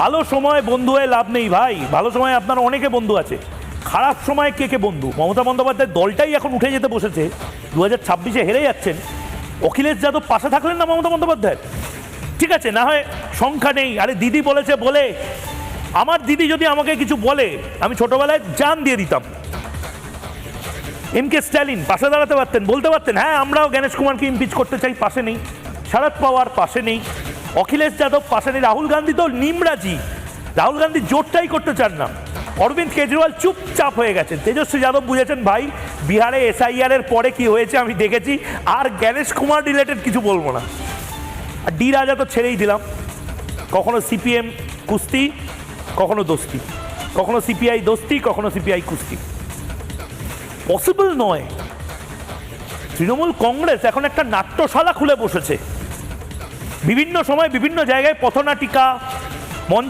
ভালো সময় বন্ধু হয়ে লাভ নেই ভাই, ভালো সময় আপনার অনেকে বন্ধু আছে, খারাপ সময় কে কে বন্ধু? মমতা বন্দ্যোপাধ্যায়ের দলটাই এখন উঠে যেতে বসেছে, 2026-এ হেরে যাচ্ছেন। অখিলেশ যাদব পাশে থাকলেন না মমতা বন্দ্যোপাধ্যায়? ঠিক আছে, না হয় সংখ্যা নেই, আরে দিদি বলেছে বলে, আমার দিদি যদি আমাকে কিছু বলে আমি ছোটবেলায় জান দিয়ে দিতাম। এম কে স্ট্যালিন পাশে দাঁড়াতে পারতেন, বলতে পারতেন হ্যাঁ আমরাও গণেশ কুমারকে ইমপিচ করতে চাই, পাশে নেই। শরদ পাওয়ার পাশে নেই, অখিলেশ যাদব পাশে নেই, রাহুল গান্ধী তো নিমরাজি, রাহুল গান্ধী জোটটাই করতে চান না। অরবিন্দ কেজরিওয়াল চুপচাপ হয়ে গেছেন। তেজস্বী যাদব বুঝেছেন ভাই বিহারে SIR এর পরে কি হয়েছে আমি দেখেছি, আর গণেশ কুমার রিলেটেড কিছু বলবো না। আর ডি রাজা তো ছেড়েই দিলাম, কখনো CPM কুস্তি, কখনো দোস্তি, কখনো CPI দোস্তি, কখনো CPI কুস্তি। পসিবল নয়। তৃণমূল কংগ্রেস এখন একটা নাট্যশালা খুলে বসেছে, বিভিন্ন সময় বিভিন্ন জায়গায় পথনাটিকা,